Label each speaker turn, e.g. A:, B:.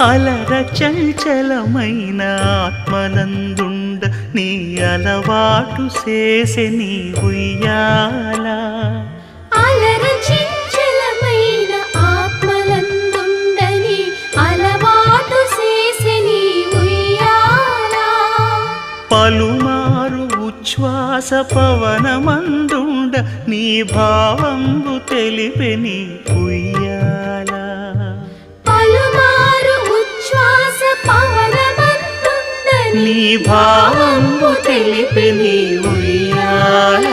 A: అలర చంచలమైన ఆత్మలందుండ నీ అలవాటు చేసే నీ ఉయ్యాల
B: అలర చంచలమైన ఆత్మలందుండని అలవాటు చేసే నీ ఉయ్యాల
A: పలుమారు ఉచ్ఛ్వాస పవనమందుండ నీ భావంబు తెలిపే నీ ఉయ్యాల
B: పలుమారు ఉచ్ఛ్వాస పవనమందుండని
A: నీ భావంబు తెలిపే నీ ఉయ్యాల